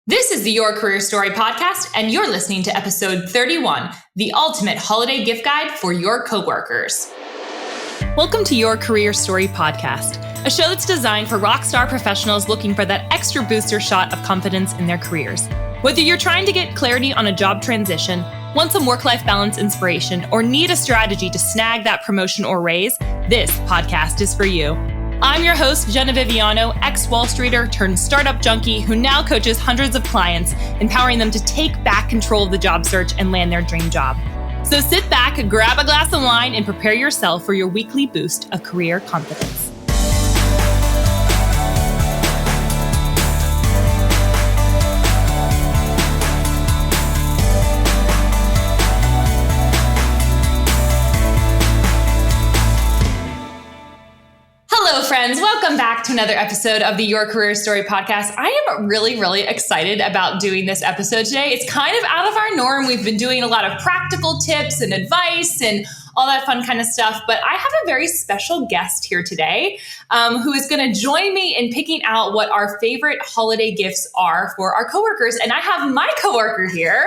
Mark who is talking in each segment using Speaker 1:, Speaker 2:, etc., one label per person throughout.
Speaker 1: This is the Your Career Story podcast, and you're listening to episode 31, the ultimate holiday gift guide for your coworkers. Welcome to Your Career Story podcast, a show that's designed for rockstar professionals looking for that extra booster shot of confidence in their careers. Whether you're trying to get clarity on a job transition, want some work-life balance inspiration, or need a strategy to snag that promotion or raise, this podcast is for you. I'm your host, Jenna Viviano, ex-Wall Streeter turned startup junkie who now coaches hundreds of clients, empowering them to take back control of the job search and land their dream job. So sit back, grab a glass of wine, and prepare yourself for your weekly boost of career confidence. Hello, friends. Welcome back to another episode of the Your Career Story podcast. I am really excited about doing this episode today. It's kind of out of our norm. We've been doing a lot of practical tips and advice and all that fun kind of stuff. But I have a very special guest here today who is going to join me in picking out what our favorite holiday gifts are for our coworkers. And I have my coworker here,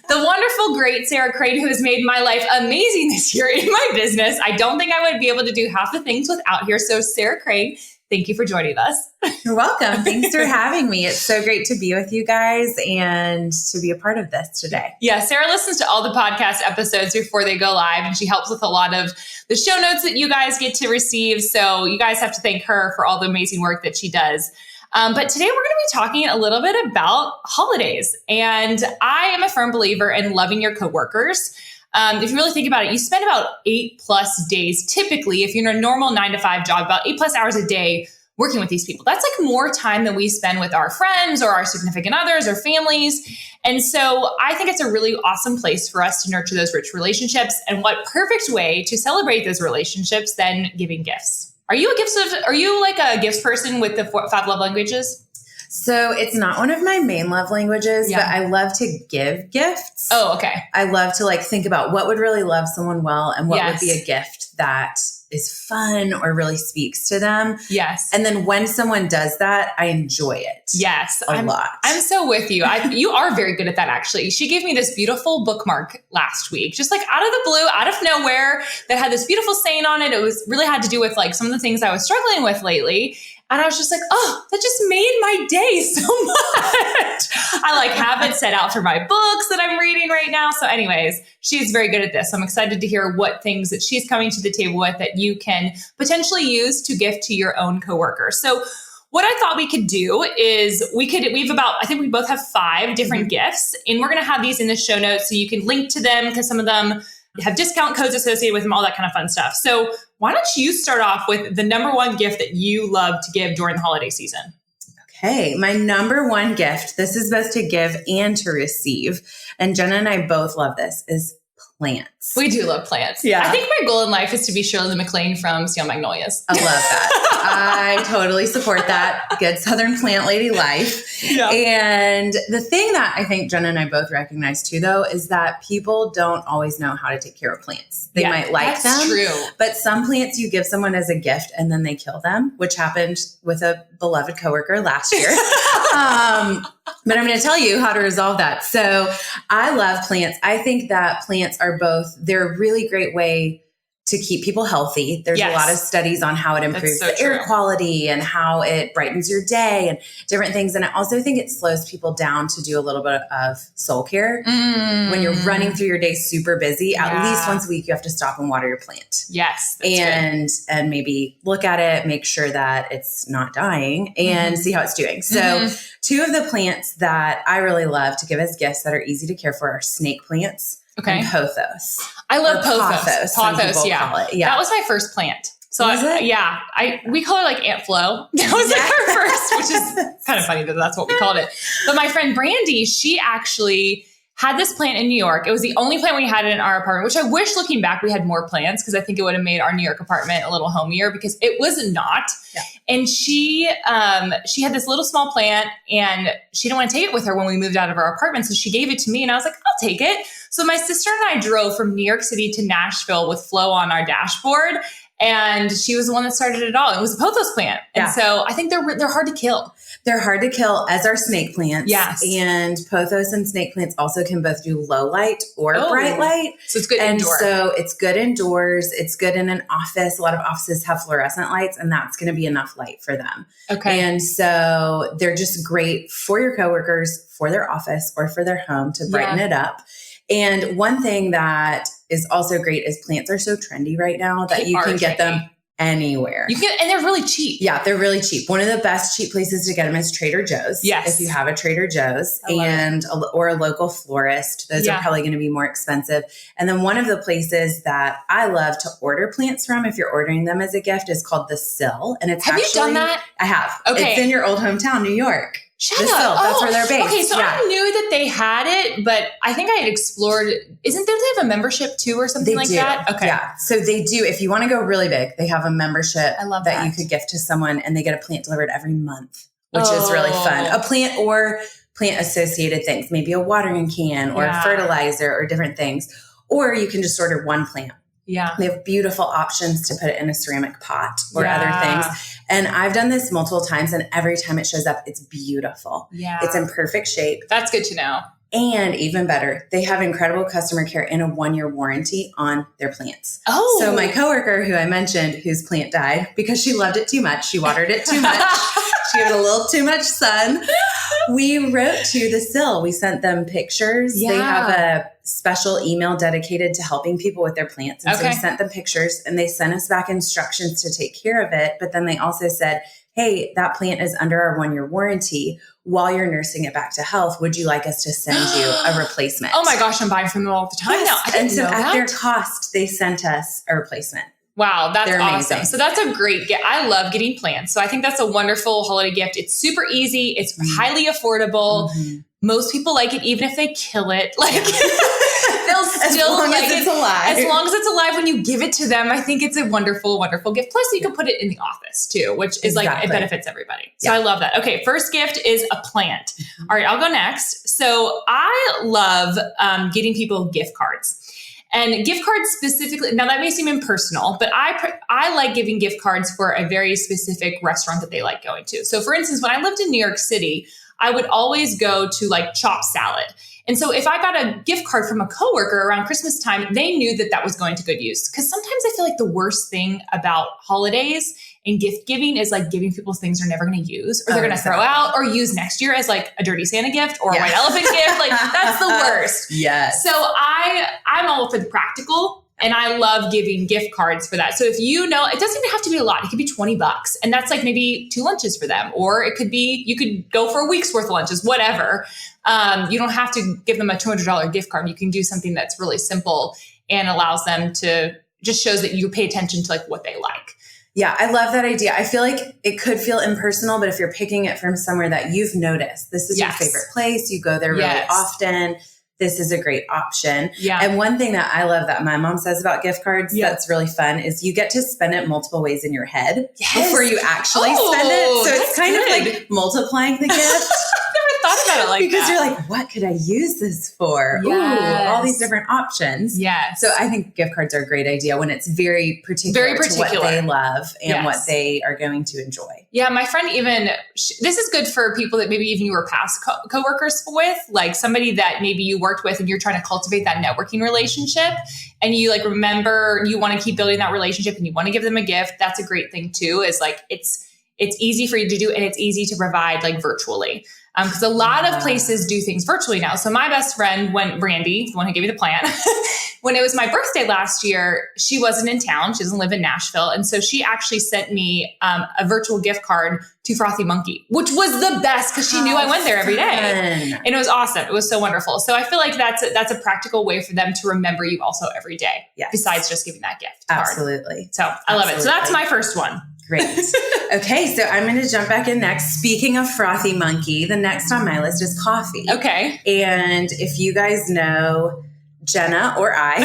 Speaker 1: the wonderful, great Sarah Crane, who has made my life amazing this year in my business. I don't think I would be able to do half the things without her. So Sarah Crane, thank you for joining us.
Speaker 2: You're welcome. Thanks for having me. It's so great to be with you guys and to be a part of this today.
Speaker 1: Yeah, Sarah listens to all the podcast episodes before they go live, and she helps with a lot of the show notes that you guys get to receive. So you guys have to thank her for all the amazing work that she does. But today we're going to be talking a little bit about holidays. And I am a firm believer in loving your coworkers. If you really think about it, you spend about 8+ days, typically, if you're in a normal 9-to-5 job, about 8+ hours a day working with these people. That's like more time than we spend with our friends or our significant others or families. And so I think it's a really awesome place for us to nurture those rich relationships. And what perfect way to celebrate those relationships than giving gifts. Are you like a gifts person with the 5 love languages?
Speaker 2: So it's not one of my main love languages, but I love to give gifts.
Speaker 1: Oh, okay.
Speaker 2: I love to think about what would really love someone well and what would be a gift that is fun or really speaks to them.
Speaker 1: Yes.
Speaker 2: And then when someone does that, I enjoy it.
Speaker 1: Yes.
Speaker 2: A lot.
Speaker 1: I'm so with you. You are very good at that, actually. She gave me this beautiful bookmark last week, just like out of the blue, out of nowhere, that had this beautiful saying on it. It was really had to do with some of the things I was struggling with lately. And I was just like, oh, that just made my day so much. I have it set out for my books that I'm reading right now. So anyways, she's very good at this. I'm excited to hear what things that she's coming to the table with that you can potentially use to gift to your own coworkers. So what I thought we could do is I think we both have 5 different gifts, and we're going to have these in the show notes so you can link to them because some of them have discount codes associated with them, all that kind of fun stuff. So why don't you start off with the number one gift that you love to give during the holiday season?
Speaker 2: Okay. My number one gift, this is both to give and to receive, and Jenna and I both love this, is plants.
Speaker 1: We do love plants.
Speaker 2: Yeah.
Speaker 1: I think my goal in life is to be Shirley MacLaine from Steel Magnolias.
Speaker 2: I love that. I totally support that. Good Southern plant lady life. Yeah. And the thing that I think Jenna and I both recognize too, though, is that people don't always know how to take care of plants. They might like them. True. But some plants you give someone as a gift and then they kill them, which happened with a beloved coworker last year. But I'm going to tell you how to resolve that. So I love plants. I think that plants they're a really great way to keep people healthy. There's a lot of studies on how it improves the air quality and how it brightens your day and different things. And I also think it slows people down to do a little bit of soul care. When you're running through your day super busy, at least once a week, you have to stop and water your plant.
Speaker 1: Yes.
Speaker 2: And maybe look at it, make sure that it's not dying and see how it's doing. So 2 of the plants that I really love to give as gifts that are easy to care for are snake plants.
Speaker 1: Okay.
Speaker 2: And pothos.
Speaker 1: I love pothos.
Speaker 2: Pothos, yeah.
Speaker 1: That was my first plant. So we call her Aunt Flo. That was her first, which is kind of funny that that's what we called it. But my friend Brandy, she actually had this plant in New York. It was the only plant we had in our apartment, which I wish looking back we had more plants because I think it would have made our New York apartment a little homier because it was not. Yeah. And she had this little small plant and she didn't want to take it with her when we moved out of our apartment. So she gave it to me and I was like, I'll take it. So my sister and I drove from New York City to Nashville with Flo on our dashboard. And she was the one that started it all. It was a pothos plant. And so I think they're hard to kill.
Speaker 2: They're hard to kill, as are snake plants.
Speaker 1: Yes.
Speaker 2: And pothos and snake plants also can both do low light or bright light.
Speaker 1: So it's good indoors.
Speaker 2: So it's good indoors. It's good in an office. A lot of offices have fluorescent lights, and that's going to be enough light for them.
Speaker 1: Okay.
Speaker 2: And so they're just great for your coworkers, for their office, or for their home to brighten it up. And one thing that is also great is plants are so trendy right now that you can get them anywhere.
Speaker 1: And they're really cheap.
Speaker 2: Yeah, they're really cheap. One of the best cheap places to get them is Trader Joe's.
Speaker 1: Yes.
Speaker 2: If you have a Trader Joe's or a local florist, those are probably going to be more expensive. And then one of the places that I love to order plants from, if you're ordering them as a gift, is called The Sill. And it's
Speaker 1: you done that?
Speaker 2: I have.
Speaker 1: Okay.
Speaker 2: It's in your old hometown, New York.
Speaker 1: Shut up.
Speaker 2: That's where they're based.
Speaker 1: Okay, so I knew that they had it, but I think I had explored. Don't they have a membership too or something that? Okay.
Speaker 2: Yeah. So they do. If you want to go really big, they have a membership
Speaker 1: that
Speaker 2: you could gift to someone, and they get a plant delivered every month, which is really fun. A plant or plant associated things, maybe a watering can or fertilizer or different things. Or you can just order one plant.
Speaker 1: Yeah.
Speaker 2: They have beautiful options to put it in a ceramic pot or other things. And I've done this multiple times, and every time it shows up, it's beautiful.
Speaker 1: Yeah.
Speaker 2: It's in perfect shape.
Speaker 1: That's good to know.
Speaker 2: And even better, they have incredible customer care and a 1-year warranty on their plants.
Speaker 1: Oh.
Speaker 2: So my coworker who I mentioned, whose plant died because she loved it too much. She watered it too much. She gave it a little too much sun. We wrote to The Sill. We sent them pictures.
Speaker 1: Yeah.
Speaker 2: They have a special email dedicated to helping people with their plants. And so we sent them pictures, and they sent us back instructions to take care of it. But then they also said, hey, that plant is under our 1-year warranty. While you're nursing it back to health, would you like us to send you a replacement?
Speaker 1: Oh my gosh, I'm buying from them all the time now. I didn't know
Speaker 2: at
Speaker 1: that.
Speaker 2: their cost, they sent us a replacement.
Speaker 1: Wow, that's
Speaker 2: They're
Speaker 1: awesome.
Speaker 2: amazing.
Speaker 1: So that's a great gift. I love getting plants. So I think that's a wonderful holiday gift. It's super easy. It's highly affordable. Mm-hmm. Most people like it, even if they kill it. Like they'll still like it. As long as it's alive when you give it to them. I think it's a wonderful, wonderful gift. Plus, you can put it in the office too, which is like, it benefits everybody. So I love that. Okay, first gift is a plant. All right, I'll go next. So I love getting people gift cards. And gift cards specifically, now that may seem impersonal, but I like giving gift cards for a very specific restaurant that they like going to. So for instance, when I lived in New York City, I would always go to like Chop Salad. And so if I got a gift card from a coworker around Christmas time, they knew that that was going to good use. Because sometimes I feel like the worst thing about holidays and gift giving is like giving people things they're never going to use, or they're going to throw out or use next year as like a dirty Santa gift or a white elephant gift. Like that's the worst.
Speaker 2: Yes.
Speaker 1: So I'm all for the practical, and I love giving gift cards for that. So if you know, it doesn't even have to be a lot. It could be $20, and that's like maybe 2 lunches for them, or it could be, you could go for a week's worth of lunches, whatever. You don't have to give them a $200 gift card. You can do something that's really simple and allows them to, just shows that you pay attention to like what they like.
Speaker 2: Yeah, I love that idea. I feel like it could feel impersonal, but if you're picking it from somewhere that you've noticed, this is your favorite place, you go there really often, this is a great option.
Speaker 1: Yeah.
Speaker 2: And one thing that I love that my mom says about gift cards that's really fun is you get to spend it multiple ways in your head before you actually spend it. So it's kind of like multiplying the gift.
Speaker 1: Thought about it like
Speaker 2: because
Speaker 1: that.
Speaker 2: You're like, what could I use this for?
Speaker 1: Yes.
Speaker 2: Ooh, all these different options.
Speaker 1: Yes.
Speaker 2: So I think gift cards are a great idea when it's very particular to what they love and what they are going to enjoy.
Speaker 1: Yeah, my friend even, this is good for people that maybe even you were past coworkers with, like somebody that maybe you worked with and you're trying to cultivate that networking relationship, and you like remember you want to keep building that relationship and you want to give them a gift. That's a great thing too, is like it's easy for you to do, and it's easy to provide like virtually. Because a lot of places do things virtually now. So my best friend, Brandy, the one who gave me the plant, when it was my birthday last year, she wasn't in town. She doesn't live in Nashville. And so she actually sent me a virtual gift card to Frothy Monkey, which was the best because she knew I went there every day. And it was awesome. It was so wonderful. So I feel like that's a practical way for them to remember you also every day, besides just giving that gift card.
Speaker 2: Absolutely.
Speaker 1: So I love it. So that's my first one.
Speaker 2: Great. Okay, so I'm going to jump back in next. Speaking of Frothy Monkey, the next on my list is coffee.
Speaker 1: Okay.
Speaker 2: And if you guys know Jenna or I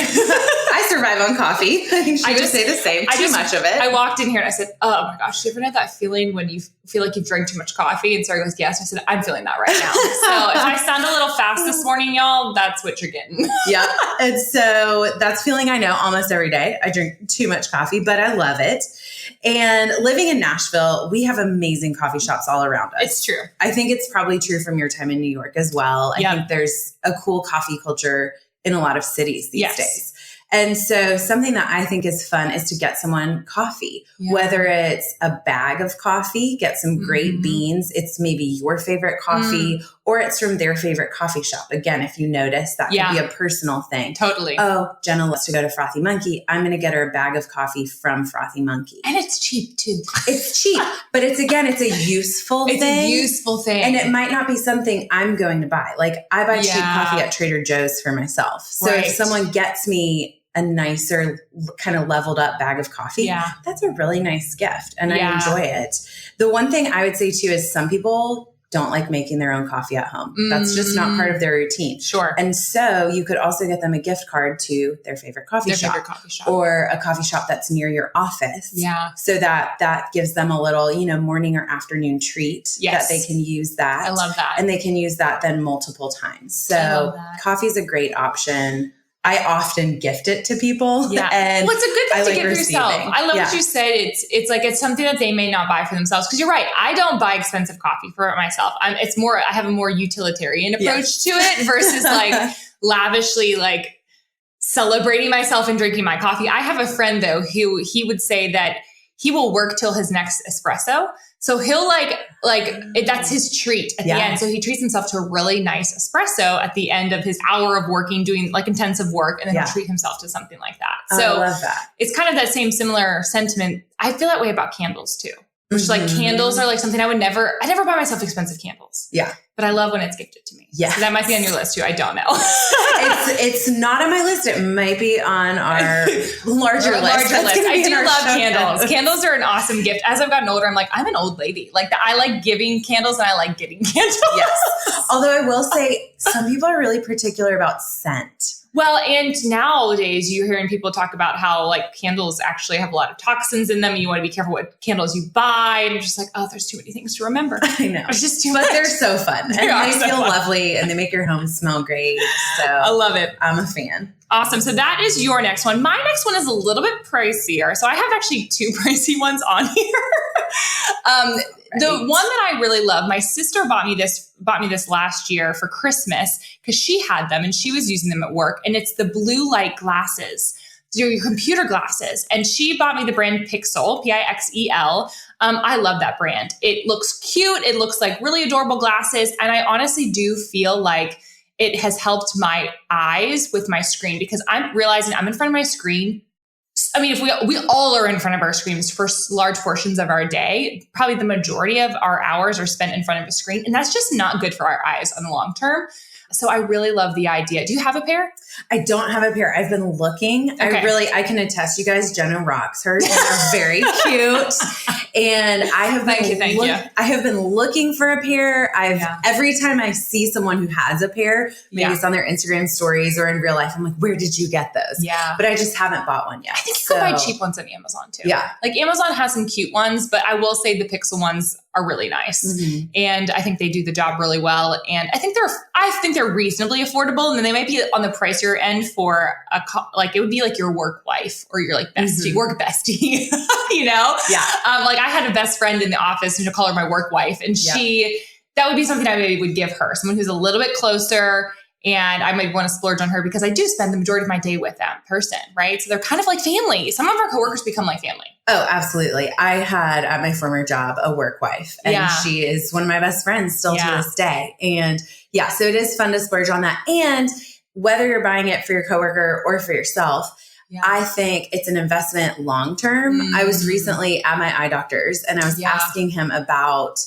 Speaker 2: I survive on coffee. I think she would say the same. Too much of it.
Speaker 1: I walked in here and I said, oh my gosh, do you ever know that feeling when you feel like you've drank too much coffee? And Sarah goes, yes. I said, I'm feeling that right now. So if I sound a little fast this morning, y'all, that's what you're getting.
Speaker 2: Yeah. And so that's feeling I know almost every day. I drink too much coffee, but I love it. And living in Nashville, we have amazing coffee shops all around us.
Speaker 1: It's true.
Speaker 2: I think it's probably true from your time in New York as well. I think there's a cool coffee culture in a lot of cities these days. And so something that I think is fun is to get someone coffee, whether it's a bag of coffee, get some great beans. It's maybe your favorite coffee or it's from their favorite coffee shop. Again, if you notice, that could be a personal thing.
Speaker 1: Totally.
Speaker 2: Oh, Jenna loves to go to Frothy Monkey. I'm going to get her a bag of coffee from Frothy Monkey.
Speaker 1: And it's cheap too.
Speaker 2: It's cheap, but it's a useful thing.
Speaker 1: It's a useful thing.
Speaker 2: And it might not be something I'm going to buy. Like I buy cheap coffee at Trader Joe's for myself. So if someone gets me a nicer kind of leveled up bag of coffee, that's a really nice gift. And I enjoy it. The one thing I would say too is some people don't like making their own coffee at home. That's just not part of their routine.
Speaker 1: Sure.
Speaker 2: And so you could also get them a gift card to their favorite coffee shop or a coffee shop that's near your office.
Speaker 1: Yeah.
Speaker 2: So that gives them a little, morning or afternoon treat that they can use that.
Speaker 1: I love that.
Speaker 2: And they can use that then multiple times. So coffee is a great option. I often gift it to people.
Speaker 1: Yeah.
Speaker 2: And
Speaker 1: well, it's a good thing to give
Speaker 2: receiving.
Speaker 1: yourself. I love what you said. It's something that they may not buy for themselves. Because you're right. I don't buy expensive coffee for myself. I have a more utilitarian approach to it versus like lavishly like celebrating myself and drinking my coffee. I have a friend though, who he would say that he will work till his next espresso. So he'll that's his treat at the end. So he treats himself to a really nice espresso at the end of his hour of working, doing like intensive work. And then he'll treat himself to something like that. So
Speaker 2: I love that.
Speaker 1: It's kind of that same similar sentiment. I feel that way about candles too. Which is like candles are like something I never buy myself expensive candles. Yeah. But I love when it's gifted to me. Yeah. So that might be on your list too. I don't know.
Speaker 2: It's not on my list. It might be on our larger list.
Speaker 1: I do love candles. Candles are an awesome gift. As I've gotten older, I'm like, I'm an old lady. Like I like giving candles and I like getting candles.
Speaker 2: Yes. Although I will say some people are really particular about scent.
Speaker 1: Well, and nowadays you're hearing people talk about how like candles actually have a lot of toxins in them. And you want to be careful what candles you buy. And I'm just like, oh, there's too many things to remember.
Speaker 2: I know.
Speaker 1: It's just too much. But
Speaker 2: they're so fun. And they feel lovely and they make your home smell great. So
Speaker 1: I love it.
Speaker 2: I'm a fan.
Speaker 1: Awesome. So that is your next one. My next one is a little bit pricier. So I have actually two pricey ones on here. The one that I really love, my sister bought me this last year for Christmas because she had them and she was using them at work. And it's the blue light glasses, your computer glasses. And she bought me the brand Pixel, Pixel. I love that brand. It looks cute. It looks like really adorable glasses. And I honestly do feel like it has helped my eyes with my screen because I'm realizing I'm in front of my screen. I mean, if we all are in front of our screens for large portions of our day, probably the majority of our hours are spent in front of a screen. And that's just not good for our eyes on the long term. So I really love the idea. Do you have a pair?
Speaker 2: I don't have a pair. I've been looking. Okay. I can attest you guys, Jenna rocks hers. They're very cute. And I have I have been looking for a pair. Every time I see someone who has a pair, maybe it's on their Instagram stories or in real life, I'm like, where did you get those? Yeah. But I just haven't bought one yet.
Speaker 1: I think you can buy cheap ones on Amazon too. Yeah. Like Amazon has some cute ones, but I will say the Pixel ones are really nice. Mm-hmm. And I think they do the job really well. And I think they're reasonably affordable. And then they might be on the pricier end for it would be like your work wife or your like bestie, work bestie, Yeah. Like I had a best friend in the office and to call her my work wife. And that would be something I maybe would give her, someone who's a little bit closer. And I might want to splurge on her because I do spend the majority of my day with that person, right? So they're kind of like family. Some of our coworkers become like family.
Speaker 2: Oh, absolutely. I had at my former job a work wife and she is one of my best friends still to this day. And so it is fun to splurge on that. And whether you're buying it for your coworker or for yourself, I think it's an investment long term. I was recently at my eye doctor's and I was asking him about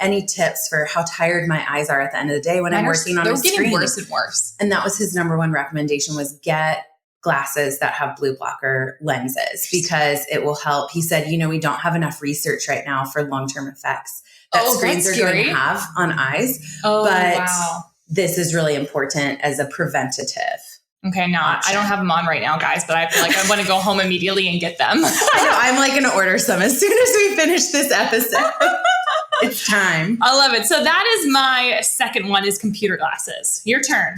Speaker 2: any tips for how tired my eyes are at the end of the day when I'm working on a screen. They're getting
Speaker 1: worse and worse.
Speaker 2: And that was his number one recommendation was get glasses that have blue blocker lenses because it will help. He said, we don't have enough research right now for long-term effects that screens are going to have on eyes. But this is really important as a preventative.
Speaker 1: Okay, no, I don't have them on right now, guys, but I feel like I want to go home immediately and get them.
Speaker 2: I know. I'm like going to order some as soon as we finish this episode. It's time.
Speaker 1: I love it. So that is my second one, is computer glasses. Your turn.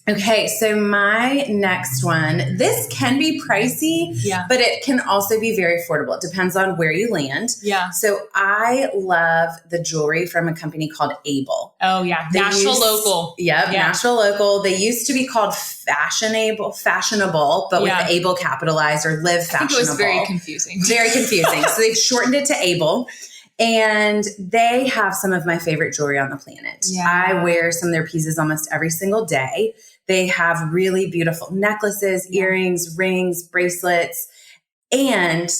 Speaker 2: Okay, so my next one, this can be pricey, but it can also be very affordable. It depends on where you land.
Speaker 1: Yeah.
Speaker 2: So I love the jewelry from a company called Able.
Speaker 1: Oh, yeah. Local.
Speaker 2: Yep, yeah. National Local. They used to be called fashionable, but with the Able capitalized, or Live Fashionable.
Speaker 1: I think it was very confusing.
Speaker 2: Very confusing. So they've shortened it to Able. And they have some of my favorite jewelry on the planet. Yeah. I wear some of their pieces almost every single day. They have really beautiful necklaces, earrings, rings, bracelets, and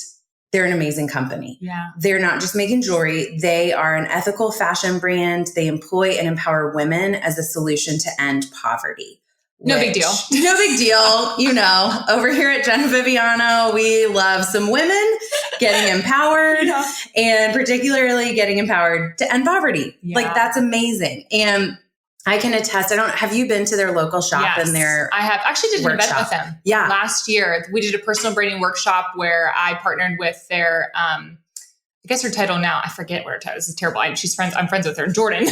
Speaker 2: they're an amazing company.
Speaker 1: Yeah.
Speaker 2: They're not just making jewelry. They are an ethical fashion brand. They employ and empower women as a solution to end poverty.
Speaker 1: No big deal.
Speaker 2: No big deal. You know, over here at Jenna Viviano, we love some women getting empowered and particularly getting empowered to end poverty. Yeah. Like, that's amazing. And I can attest. Have you been to their local shop and their
Speaker 1: I have. Actually did an event with them.
Speaker 2: Yeah.
Speaker 1: Last year. We did a personal branding workshop where I partnered with their, I guess her title now, I forget what her title is. This is terrible. I'm friends with her, Jordan.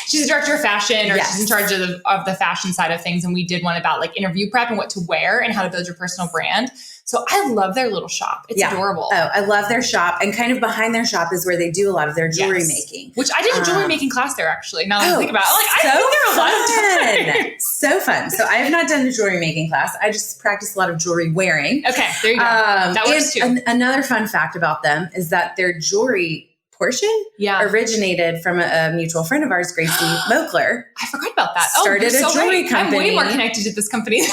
Speaker 1: She's a director of fashion, or she's in charge of the fashion side of things. And we did one about like interview prep and what to wear and how to build your personal brand. So I love their little shop. It's adorable.
Speaker 2: Oh, I love their shop. And kind of behind their shop is where they do a lot of their jewelry making.
Speaker 1: Which I did a jewelry making class there, actually. Now that I think about it. I think there a lot of time.
Speaker 2: So fun. So I have not done the jewelry making class. I just practice a lot of jewelry wearing.
Speaker 1: Okay, there you go. That works too.
Speaker 2: Another fun fact about them is that their jewelry portion originated from a mutual friend of ours, Gracie Mokler.
Speaker 1: I forgot about that.
Speaker 2: Started a jewelry company.
Speaker 1: I'm way more connected to this company.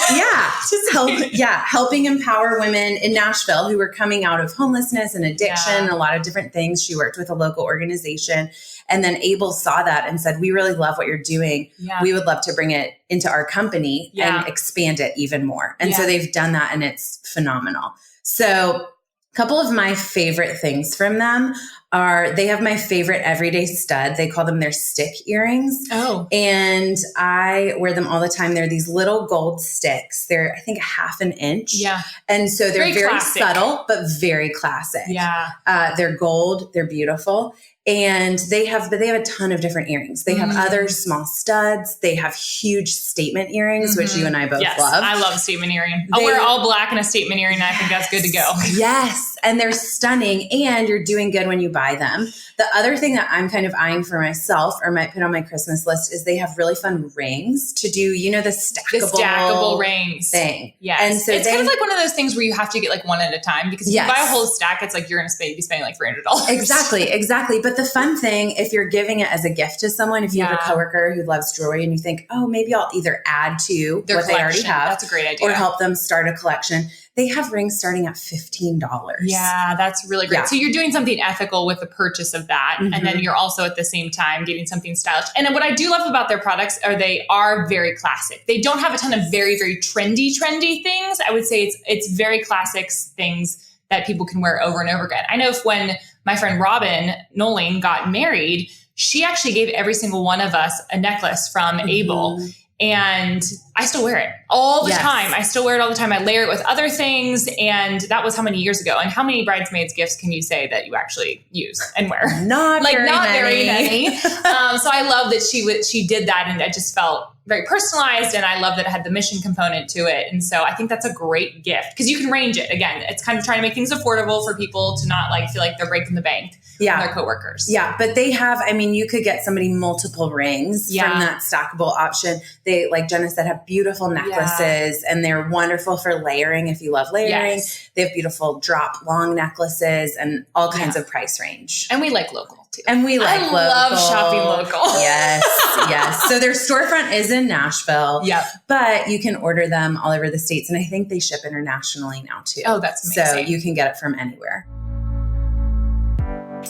Speaker 2: Helping empower women in Nashville who were coming out of homelessness and addiction, a lot of different things. She worked with a local organization. And then Able saw that and said, we really love what you're doing. Yeah. We would love to bring it into our company and expand it even more. And so they've done that, and it's phenomenal. So a couple of my favorite things from them are, they have my favorite everyday stud. They call them their stick earrings.
Speaker 1: Oh.
Speaker 2: And I wear them all the time. They're these little gold sticks. They're, I think, 1/2 inch.
Speaker 1: Yeah.
Speaker 2: And so they're very subtle, but very classic.
Speaker 1: Yeah.
Speaker 2: They're gold. They're beautiful. And they have a ton of different earrings. They have other small studs. They have huge statement earrings, which you and I both love.
Speaker 1: I love statement earring. I'll wear all black and a statement earring, and I think that's good to go.
Speaker 2: Yes. And they're stunning, and you're doing good when you buy them. The other thing that I'm kind of eyeing for myself, or might put on my Christmas list, is they have really fun rings to do, the stackable
Speaker 1: rings
Speaker 2: thing.
Speaker 1: Yes.
Speaker 2: And so
Speaker 1: it's kind of like one of those things where you have to get like one at a time, because if you buy a whole stack, it's like you're going to be spending like $300.
Speaker 2: Exactly. But the fun thing, if you're giving it as a gift to someone, if you have a coworker who loves jewelry and you think, oh, maybe I'll either add to
Speaker 1: their
Speaker 2: what
Speaker 1: collection.
Speaker 2: They already have.
Speaker 1: That's a great idea.
Speaker 2: Or help them start a collection. They have rings starting at $15.
Speaker 1: Yeah, that's really great. Yeah. So you're doing something ethical with the purchase of that. And then you're also at the same time getting something stylish. And what I do love about their products are they are very classic. They don't have a ton of very, very trendy things. I would say it's very classic things that people can wear over and over again. I know when my friend Robin Nolan got married, she actually gave every single one of us a necklace from Able. And I still wear it all the time. I still wear it all the time. I layer it with other things. And that was how many years ago? And how many bridesmaids gifts can you say that you actually use and wear?
Speaker 2: Not very many.
Speaker 1: So I love that she did that. And I just felt very personalized. And I love that it had the mission component to it. And so I think that's a great gift, because you can range it. Again, it's kind of trying to make things affordable for people to not feel like they're breaking the bank on their coworkers.
Speaker 2: Yeah. But they have, you could get somebody multiple rings from that stackable option. They, like Jenna said, have beautiful necklaces and they're wonderful for layering if you love layering. Yes. They have beautiful drop long necklaces and all kinds of price range.
Speaker 1: And we like local too.
Speaker 2: And we like local. I
Speaker 1: love shopping local.
Speaker 2: Yes. So their storefront is in Nashville.
Speaker 1: Yep.
Speaker 2: But you can order them all over the States. And I think they ship internationally now too.
Speaker 1: Oh, that's amazing.
Speaker 2: So you can get it from anywhere.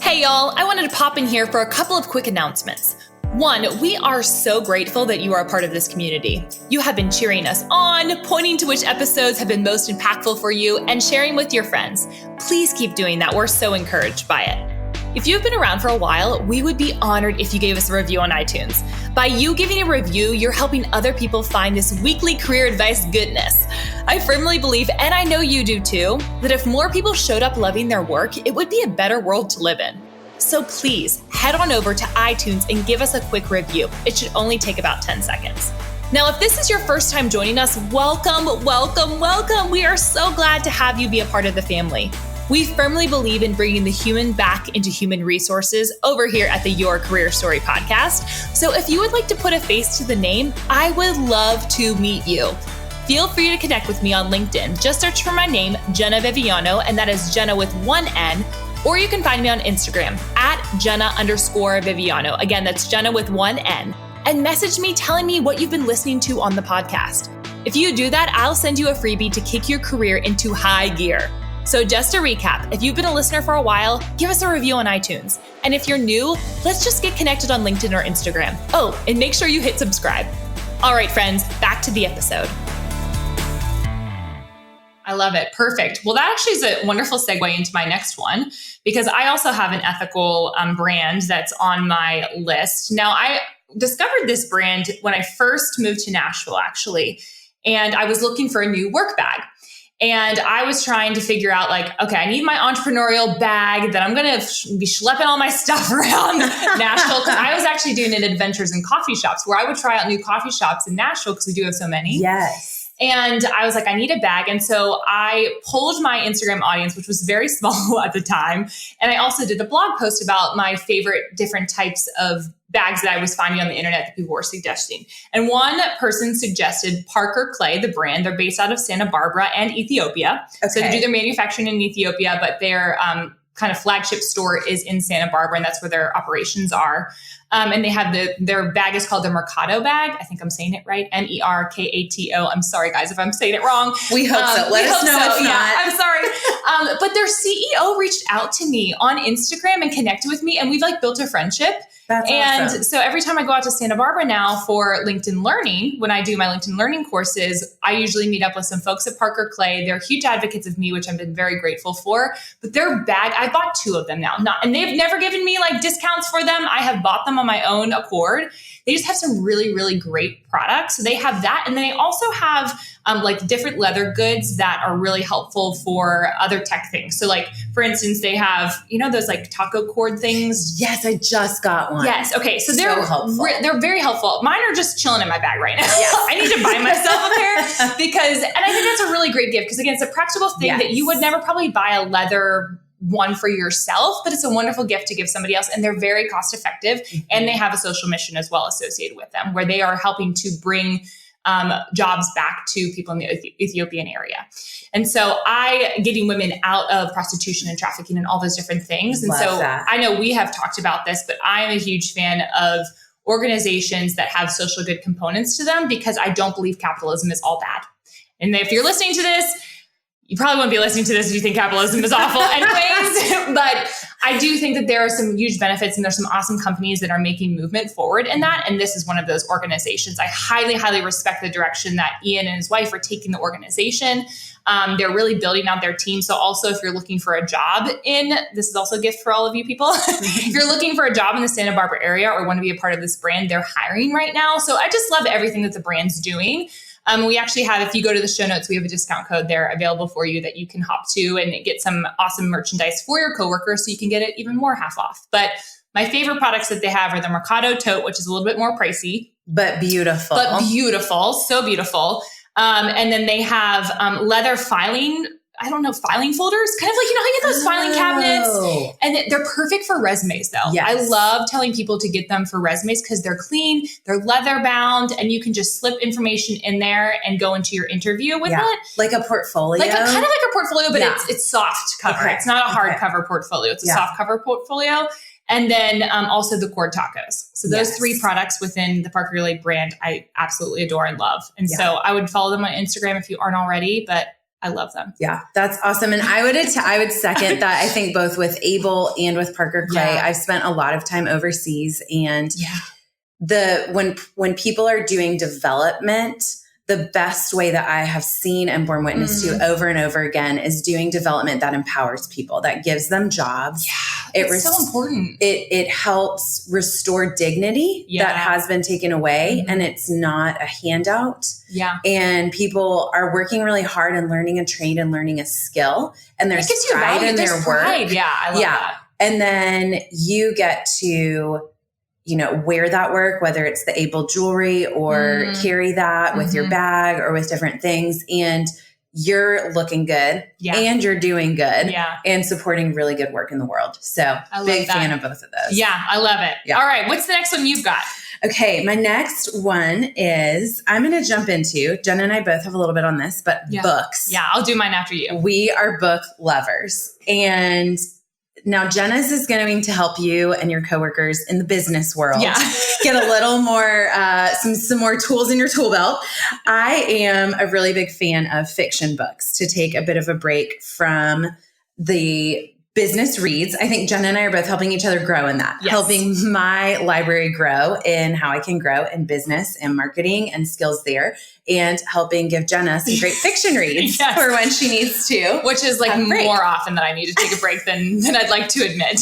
Speaker 1: Hey y'all, I wanted to pop in here for a couple of quick announcements. One, we are so grateful that you are a part of this community. You have been cheering us on, pointing to which episodes have been most impactful for you, and sharing with your friends. Please keep doing that. We're so encouraged by it. If you've been around for a while, we would be honored if you gave us a review on iTunes. By you giving a review, you're helping other people find this weekly career advice goodness. I firmly believe, and I know you do too, that if more people showed up loving their work, it would be a better world to live in. So please head on over to iTunes and give us a quick review. It should only take about 10 seconds. Now, if this is your first time joining us, welcome, welcome, welcome. We are so glad to have you be a part of the family. We firmly believe in bringing the human back into human resources over here at the Your Career Story podcast. So if you would like to put a face to the name, I would love to meet you. Feel free to connect with me on LinkedIn. Just search for my name, Jenna Viviano, and that is Jenna with one N. Or you can find me on Instagram at Jenna_Viviano. Again, that's Jenna with one N. And message me telling me what you've been listening to on the podcast. If you do that, I'll send you a freebie to kick your career into high gear. So just to recap, if you've been a listener for a while, give us a review on iTunes. And if you're new, let's just get connected on LinkedIn or Instagram. Oh, and make sure you hit subscribe. All right, friends, back to the episode. I love it. Perfect. Well, that actually is a wonderful segue into my next one, because I also have an ethical brand that's on my list. Now, I discovered this brand when I first moved to Nashville, actually, and I was looking for a new work bag. And I was trying to figure out okay, I need my entrepreneurial bag that I'm going to be schlepping all my stuff around Nashville. Because I was actually doing an adventures in coffee shops where I would try out new coffee shops in Nashville because we do have so many.
Speaker 2: Yes.
Speaker 1: And I was like, I need a bag. And so I polled my Instagram audience, which was very small at the time. And I also did a blog post about my favorite different types of bags that I was finding on the internet that people were suggesting. And one person suggested Parker Clay, the brand. They're based out of Santa Barbara and Ethiopia. Okay. So they do their manufacturing in Ethiopia, but their kind of flagship store is in Santa Barbara, and that's where their operations are. And they have their bag is called the Mercato bag. I think I'm saying it right. Merkato. I'm sorry, guys, if I'm saying it wrong.
Speaker 2: We hope so. Let us know if not.
Speaker 1: Yeah, I'm sorry. But their CEO reached out to me on Instagram and connected with me, and we've built a friendship.
Speaker 2: That's awesome.
Speaker 1: So every time I go out to Santa Barbara now for LinkedIn Learning, when I do my LinkedIn Learning courses, I usually meet up with some folks at Parker Clay. They're huge advocates of me, which I've been very grateful for. But their bag, I bought 2 of them now. And they've never given me discounts for them. I have bought them on my own accord. They just have some really, really great products. So they have that. And then they also have different leather goods that are really helpful for other tech things. So for instance, they have, those taco cord things.
Speaker 2: Yes, I just got one.
Speaker 1: Yes. Okay. So they're
Speaker 2: helpful.
Speaker 1: They're very helpful. Mine are just chilling in my bag right now. Yes. I need to buy myself a pair and I think that's a really great gift because again, it's a practical thing that you would never probably buy a leather one for yourself, but it's a wonderful gift to give somebody else. And they're very cost effective and they have a social mission as well associated with them where they are helping to bring jobs back to people in the Ethiopian area. And so getting women out of prostitution and trafficking and all those different things. And I know we have talked about this, but I'm a huge fan of organizations that have social good components to them because I don't believe capitalism is all bad. And if you're listening to this, you probably wouldn't be listening to this if you think capitalism is awful anyways, but I do think that there are some huge benefits and there's some awesome companies that are making movement forward in that. And this is one of those organizations. I highly, highly respect the direction that Ian and his wife are taking the organization. They're really building out their team. So also if you're looking for a job this is also a gift for all of you people. If you're looking for a job in the Santa Barbara area or want to be a part of this brand, they're hiring right now. So I just love everything that the brand's doing. We actually have, if you go to the show notes, we have a discount code there available for you that you can hop to and get some awesome merchandise for your coworkers so you can get it even more half off. But my favorite products that they have are the Mercato tote, which is a little bit more pricey.
Speaker 2: But beautiful.
Speaker 1: So beautiful. And then they have leather filing folders, kind of how you get those filing cabinets. And they're perfect for resumes though. Yes. I love telling people to get them for resumes because they're clean, they're leather bound, and you can just slip information in there and go into your interview with it.
Speaker 2: Like a portfolio.
Speaker 1: Kind of like a portfolio, but it's soft cover. Okay. It's not a hard cover portfolio. It's a soft cover portfolio. And then also the cord tacos. So those 3 products within the Parker Clay brand, I absolutely adore and love. And so I would follow them on Instagram if you aren't already, but I love them.
Speaker 2: Yeah, that's awesome. And I would second that. I think both with Able and with Parker Clay, I've spent a lot of time overseas and when people are doing development, the best way that I have seen and borne witness to over and over again is doing development that empowers people, that gives them jobs.
Speaker 1: Yeah, it's so important.
Speaker 2: It helps restore dignity that has been taken away, and it's not a handout.
Speaker 1: Yeah.
Speaker 2: And people are working really hard and learning a trade and learning a skill, and there's pride in their work.
Speaker 1: Yeah, I love that.
Speaker 2: And then you get to, wear that work, whether it's the Able jewelry or carry that with your bag or with different things. And you're looking good and you're doing good and supporting really good work in the world. So big fan of both of those.
Speaker 1: Yeah, I love it. Yeah. All right. What's the next one you've got?
Speaker 2: Okay. My next one is I'm going to jump into, Jen and I both have a little bit on this, but books.
Speaker 1: Yeah. I'll do mine after you.
Speaker 2: We are book lovers. And now Jenna's is going to help you and your coworkers in the business world get a little more, some more tools in your tool belt. I am a really big fan of fiction books to take a bit of a break from the business reads. I think Jenna and I are both helping each other grow in that, helping my library grow in how I can grow in business and marketing and skills there, and helping give Jenna some great fiction reads for when she needs to.
Speaker 1: Which is like more often that I need to take a break than I'd like to admit.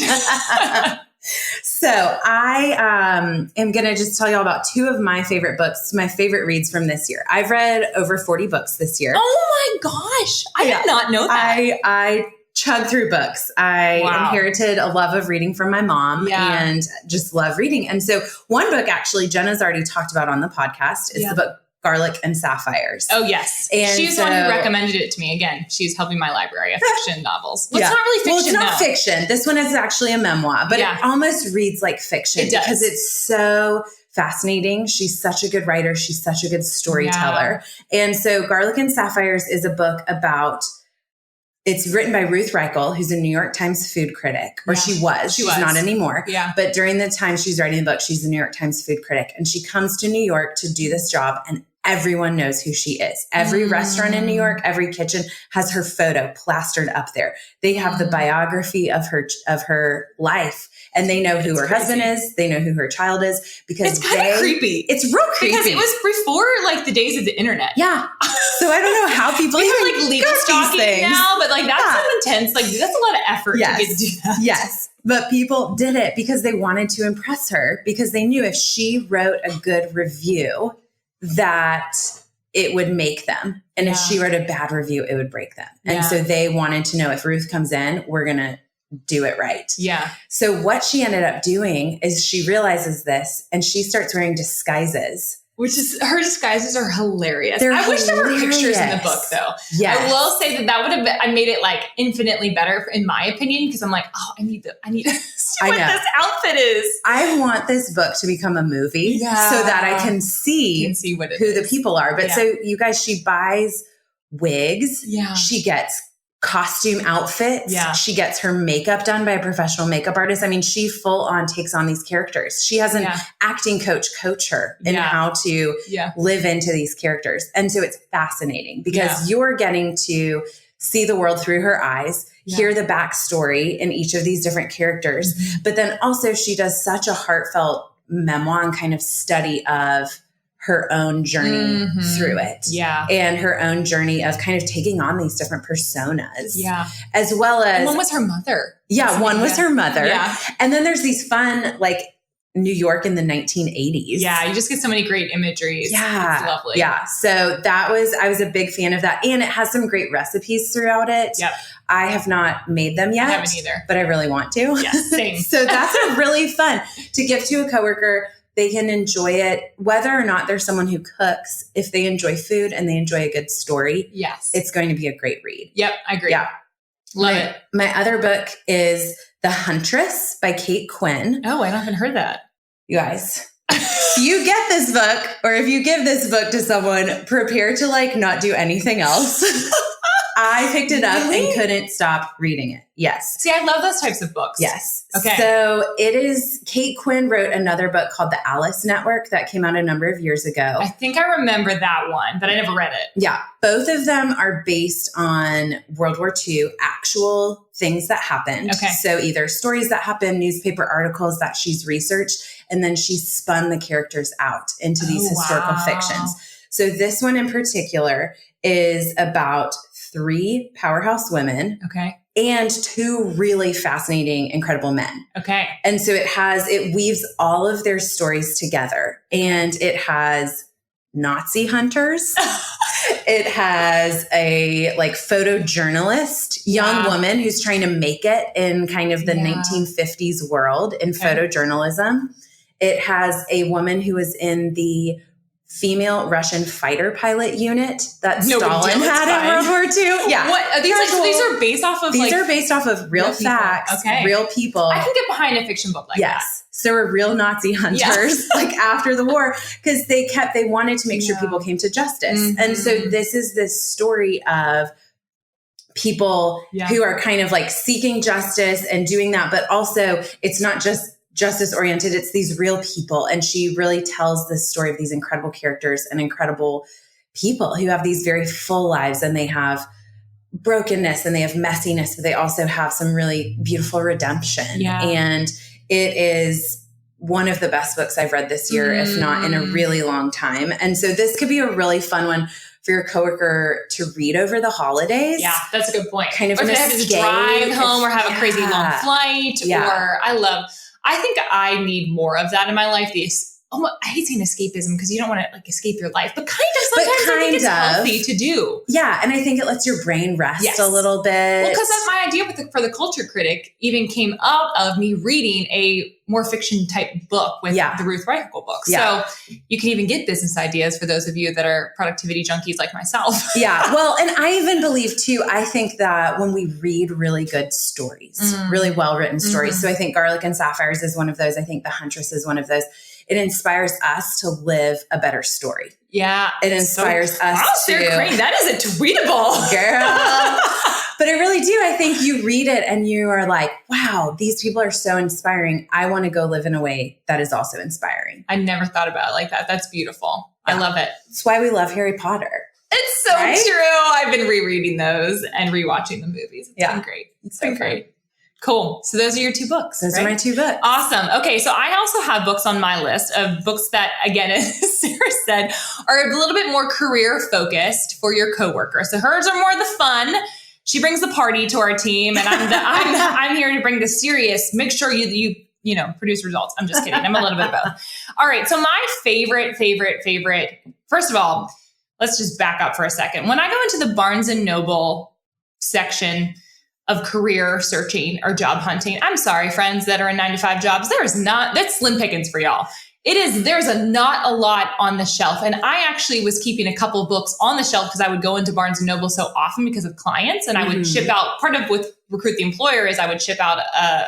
Speaker 2: So I am going to just tell you all about two of my favorite books, my favorite reads from this year. I've read over 40 books this year.
Speaker 1: Oh my gosh. I did not know that.
Speaker 2: I chug through books. I inherited a love of reading from my mom and just love reading. And so one book actually Jenna's already talked about on the podcast is the book Garlic and Sapphires.
Speaker 1: Oh, yes. And she's the one who recommended it to me. Again, she's helping my library of fiction novels. Well, it's not really fiction.
Speaker 2: Well, it's not fiction. This one is actually a memoir, but it almost reads like fiction because it's so fascinating. She's such a good writer. She's such a good storyteller. And so Garlic and Sapphires is a book about, it's written by Ruth Reichel, who's a New York Times food critic, or she was. She's not anymore. Yeah. But during the time she's writing the book, she's a New York Times food critic. And she comes to New York to do this job, and everyone knows who she is. Every restaurant in New York, every kitchen has her photo plastered up there. They have the biography of her life, and they know who her husband is. They know who her child is because
Speaker 1: it's kind of creepy.
Speaker 2: It's real creepy
Speaker 1: because it was before like the days of the internet.
Speaker 2: Yeah. So I don't know how people
Speaker 1: we have like legal stalking now, but like that's so intense. Like that's a lot of effort to get to do that.
Speaker 2: Yes. But people did it because they wanted to impress her, because they knew if she wrote a good review that it would make them. And if she wrote a bad review, it would break them. And so they wanted to know, if Ruth comes in, we're going to do it right. Yeah. So what she ended up doing is she realizes this and she starts wearing disguises.
Speaker 1: Which is, her disguises are hilarious. I wish there were pictures in the book, though. Yes. I will say that would have been, I made it like infinitely better in my opinion, because I'm like, oh, I need to see what this outfit is.
Speaker 2: I want this book to become a movie so that I can see
Speaker 1: what
Speaker 2: who the people are. But so you guys, she buys wigs. Yeah. She gets costume outfits. Yeah. She gets her makeup done by a professional makeup artist. I mean, she full on takes on these characters. She has an acting coach her in how to live into these characters. And so it's fascinating because you're getting to see the world through her eyes, hear the backstory in each of these different characters. Mm-hmm. But then also she does such a heartfelt memoir and kind of study of her own journey through it. Yeah. And her own journey of kind of taking on these different personas. Yeah. As well as...
Speaker 1: And one was her mother.
Speaker 2: Yeah, one was her mother. Yeah. And then there's these fun, like, New York in the 1980s.
Speaker 1: Yeah, you just get so many great imageries. Yeah. It's lovely.
Speaker 2: Yeah. So I was a big fan of that. And it has some great recipes throughout it. Yep. I have not made them yet.
Speaker 1: I haven't either.
Speaker 2: But I really want to.
Speaker 1: Yeah, same.
Speaker 2: So that's a really fun to give to a coworker. They can enjoy it, whether or not there's someone who cooks. If they enjoy food and they enjoy a good story, it's going to be a great read.
Speaker 1: Yep, I agree. Yeah. Love it.
Speaker 2: My other book is The Huntress by Kate Quinn.
Speaker 1: Oh, I haven't heard that.
Speaker 2: You guys, if you get this book, or if you give this book to someone, prepare to like not do anything else. I picked it up and couldn't stop reading it. Yes.
Speaker 1: See, I love those types of books.
Speaker 2: Yes. Okay. So it is, Kate Quinn wrote another book called The Alice Network that came out a number of years ago.
Speaker 1: I think I remember that one, but I never read it.
Speaker 2: Yeah. Both of them are based on World War II actual things that happened.
Speaker 1: Okay.
Speaker 2: So either stories that happened, newspaper articles that she's researched, and then she spun the characters out into these historical fictions. So this one in particular is about 3 powerhouse women.
Speaker 1: Okay.
Speaker 2: And 2 really fascinating, incredible men.
Speaker 1: Okay.
Speaker 2: And so it weaves all of their stories together, and it has Nazi hunters. It has a photojournalist, young woman who's trying to make it in kind of the 1950s world in photojournalism. It has a woman who was in the female Russian fighter pilot unit that Stalin had in World War II. Yeah.
Speaker 1: What are these? These are based off of
Speaker 2: these are based off of real facts, real people.
Speaker 1: I can get behind a fiction book like that.
Speaker 2: So there were real Nazi hunters after the war, because they wanted to make sure people came to justice. Mm-hmm. And so this is this story of people who are kind of seeking justice and doing that, but also it's not just justice oriented. It's these real people. And she really tells the story of these incredible characters and incredible people who have these very full lives, and they have brokenness and they have messiness, but they also have some really beautiful redemption. Yeah. And it is one of the best books I've read this year, if not in a really long time. And so this could be a really fun one for your coworker to read over the holidays.
Speaker 1: Yeah, that's a good point.
Speaker 2: Kind of
Speaker 1: or if they have to drive home or have a crazy long flight.
Speaker 2: Yeah.
Speaker 1: Or I think I need more of that in my life. I hate saying escapism because you don't want to escape your life, but sometimes I think it's healthy to do.
Speaker 2: Yeah. And I think it lets your brain rest a little bit.
Speaker 1: Well, because that's my idea for the culture critic even came out of me reading a more fiction type book with the Ruth Reichel book. Yeah. So you can even get business ideas for those of you that are productivity junkies like myself.
Speaker 2: Yeah. Well, and I even believe too, I think that when we read really good stories, really well-written stories. So I think Garlic and Sapphires is one of those. I think The Huntress is one of those. It inspires us to live a better story.
Speaker 1: Yeah.
Speaker 2: It inspires us to...
Speaker 1: That is a tweetable.
Speaker 2: Girl. But I really do. I think you read it and you are like, wow, these people are so inspiring. I want to go live in a way that is also inspiring.
Speaker 1: I never thought about it like that. That's beautiful. Yeah. I love it.
Speaker 2: That's why we love Harry Potter.
Speaker 1: It's so true. I've been rereading those and rewatching the movies. It's been great. It's been great. Cool. So those are your 2 books.
Speaker 2: Those are my 2 books.
Speaker 1: Awesome. Okay. So I also have books on my list of books that, again, as Sarah said, are a little bit more career focused for your coworker. So hers are more the fun. She brings the party to our team, and I'm here to bring the serious. Make sure you produce results. I'm just kidding. I'm a little bit of both. All right. So my favorite. First of all, let's just back up for a second. When I go into the Barnes and Noble section of career searching or job hunting, I'm sorry, friends that are in 9-to-5 jobs. That's slim pickings for y'all. There's not a lot on the shelf. And I actually was keeping a couple of books on the shelf because I would go into Barnes and Noble so often because of clients. And I would ship out, part of with Recruit the Employer is I would ship out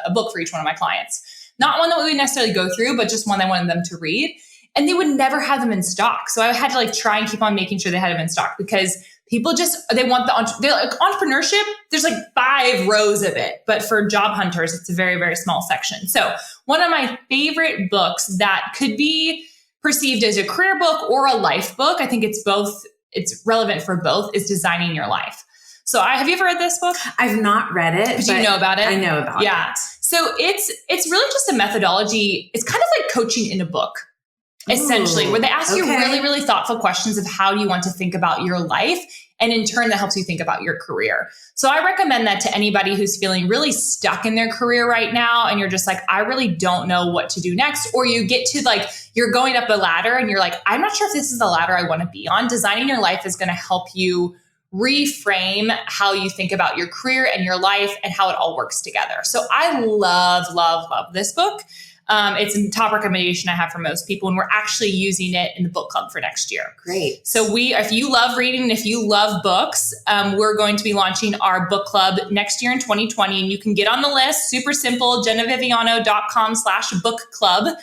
Speaker 1: a book for each one of my clients. Not one that we would necessarily go through, but just one I wanted them to read. And they would never have them in stock. So I had to try and keep on making sure they had them in stock, because people they want entrepreneurship. There's 5 rows of it, but for job hunters, it's a very, very small section. So one of my favorite books that could be perceived as a career book or a life book, I think it's relevant for both, is Designing Your Life. So have you ever read this book?
Speaker 2: I've not read it.
Speaker 1: But you know about it?
Speaker 2: I know about it.
Speaker 1: Yeah. So it's really just a methodology. It's kind of like coaching in a book. Essentially, where they ask you really, really thoughtful questions of how you want to think about your life. And in turn, that helps you think about your career. So I recommend that to anybody who's feeling really stuck in their career right now. And you're just I really don't know what to do next. Or you get to you're going up a ladder and you're I'm not sure if this is the ladder I want to be on. Designing Your Life is going to help you reframe how you think about your career and your life and how it all works together. So I love, love, love this book. It's a top recommendation I have for most people, and we're actually using it in the book club for next year.
Speaker 2: Great.
Speaker 1: So if you love reading and if you love books, we're going to be launching our book club next year in 2020, and you can get on the list. Super simple, jennaviviano.com/book club.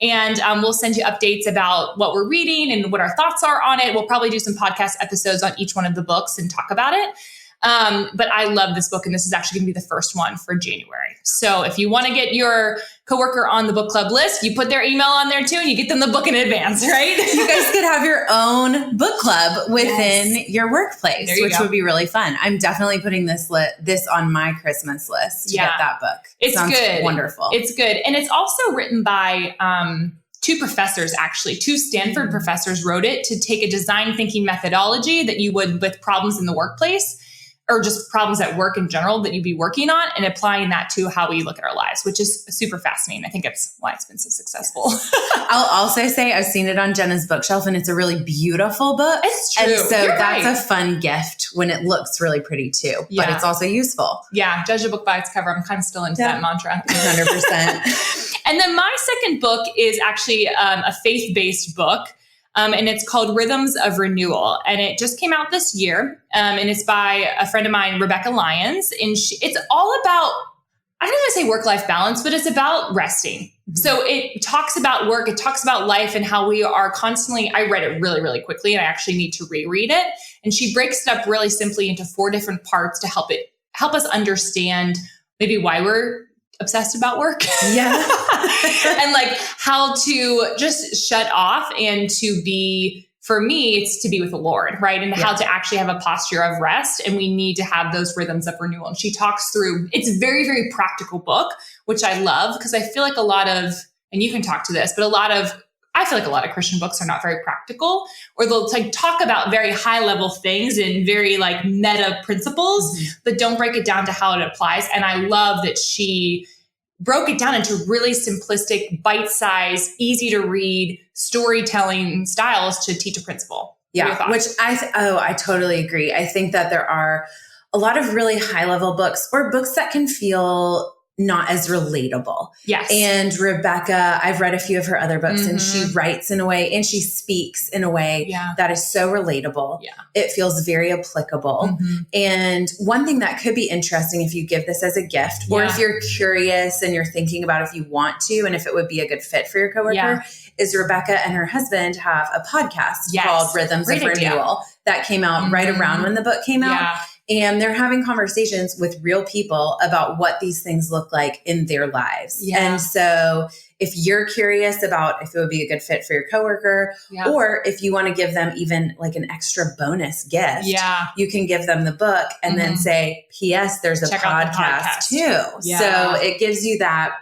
Speaker 1: And we'll send you updates about what we're reading and what our thoughts are on it. We'll probably do some podcast episodes on each one of the books and talk about it. But I love this book, and this is actually going to be the first one for January. So if you want to get your coworker on the book club list, you put their email on there too, and you get them the book in advance, right?
Speaker 2: You guys could have your own book club within your workplace, which would be really fun. I'm definitely putting this on my Christmas list to get that book.
Speaker 1: It's
Speaker 2: Sounds
Speaker 1: good.
Speaker 2: Wonderful.
Speaker 1: It's good. And it's also written by two professors, actually. Two Stanford professors wrote it to take a design thinking methodology that you would with problems in the workplace, or just problems at work in general that you'd be working on, and applying that to how we look at our lives, which is super fascinating. I think it's why it's been so successful.
Speaker 2: I'll also say I've seen it on Jenna's bookshelf, and it's a really beautiful book.
Speaker 1: It's true.
Speaker 2: And so that's a fun gift when it looks really pretty too, but it's also useful.
Speaker 1: Yeah. Judge a book by its cover. I'm kind of still into that mantra.
Speaker 2: 100%.
Speaker 1: And then my second book is actually a faith-based book. And it's called Rhythms of Renewal. And it just came out this year. And it's by a friend of mine, Rebecca Lyons. And it's all about, I don't want to say work-life balance, but it's about resting. Mm-hmm. So it talks about work. It talks about life and how we are constantly, I read it really, really quickly, and I actually need to reread it. And she breaks it up really simply into 4 different parts to help us understand maybe why we're obsessed about work.
Speaker 2: Yeah.
Speaker 1: And like how to just shut off, and to be, for me, it's to be with the Lord, right? And how to actually have a posture of rest. And we need to have those rhythms of renewal. And she talks through, it's a very, very practical book, which I love, because I feel like a lot of, and you can talk to this, but I feel like a lot of Christian books are not very practical, or they'll talk about very high level things and very like meta principles, but don't break it down to how it applies. And I love that she broke it down into really simplistic, bite-sized, easy to read storytelling styles to teach a principle.
Speaker 2: Yeah, which I totally agree. I think that there are a lot of really high level books, or books that can feel not as relatable.
Speaker 1: Yes.
Speaker 2: And Rebecca, I've read a few of her other books, and she writes in a way, and she speaks in a way that is so relatable. Yeah. It feels very applicable. And one thing that could be interesting if you give this as a gift, or if you're curious and you're thinking about if you want to, and if it would be a good fit for your coworker, is Rebecca and her husband have a podcast called Rhythms of Renewal that came out right around when the book came out. And they're having conversations with real people about what these things look like in their lives. Yeah. And so if you're curious about if it would be a good fit for your coworker, or if you want to give them even like an extra bonus gift, you can give them the book and then say, P.S. there's a podcast too. Yeah. So it gives you that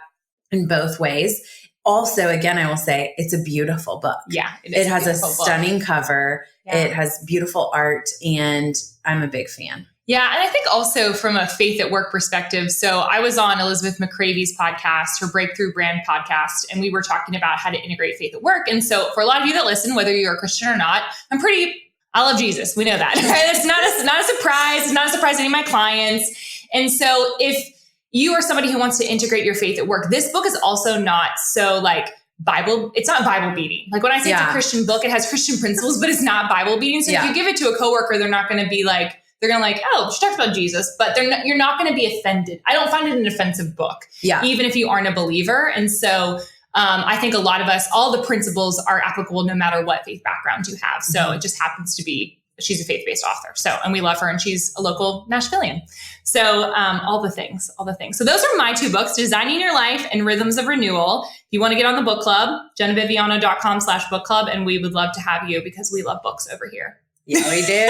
Speaker 2: in both ways. Also, again, I will say it's a beautiful book. Yeah. It has a stunning cover. Yeah. It has beautiful art, and I'm a big fan.
Speaker 1: Yeah. And I think also from a faith at work perspective, so I was on Elizabeth McCravy's podcast, her Breakthrough Brand podcast, and we were talking about how to integrate faith at work. And so for a lot of you that listen, whether you're a Christian or not, I love Jesus. We know that. Right? It's not a surprise. It's not a surprise to any of my clients. And so if you are somebody who wants to integrate your faith at work, this book is also not so like it's not Bible beating. Like when I say it's a Christian book, it has Christian principles, but it's not Bible beating. So if you give it to a coworker, they're not going to be like, they're going to like, oh, she talks about Jesus, but you're not going to be offended. I don't find it an offensive book, even if you aren't a believer. And so I think a lot of us, all the principles are applicable no matter what faith background you have. So it just happens to be, she's a faith-based author. So, and we love her, and she's a local Nashvilleian. So all the things. So those are my 2 books, Designing Your Life and Rhythms of Renewal. If you want to get on the book club, jennaviviano.com/book club. And we would love to have you, because we love books over here.
Speaker 2: Yeah, we do.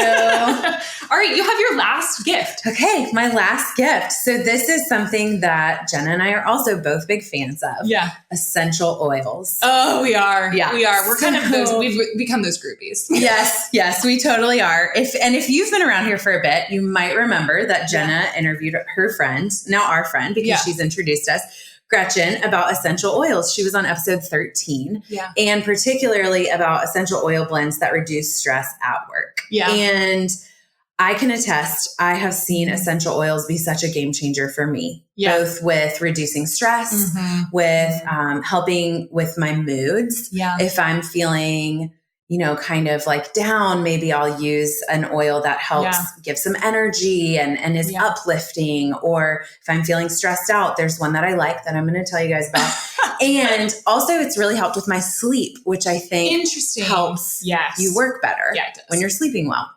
Speaker 1: All right, you have your last gift.
Speaker 2: Okay, my last gift. So this is something that Jenna and I are also both big fans of. Yeah. Essential oils.
Speaker 1: Oh, we are. Yeah. We are. We're kind of those, we've become those groupies.
Speaker 2: Yes, we totally are. If you've been around here for a bit, you might remember that Jenna interviewed her friend, now our friend, because she's introduced us, Gretchen, about essential oils. She was on episode 13, and particularly about essential oil blends that reduce stress at work. Yeah. And I can attest, I have seen essential oils be such a game changer for me, both with reducing stress, with helping with my moods. Yeah. If I'm feeling, kind of like down, maybe I'll use an oil that helps give some energy and is uplifting. Or if I'm feeling stressed out, there's one that I like that I'm going to tell you guys about. And also it's really helped with my sleep, which I think helps you work better when you're sleeping well.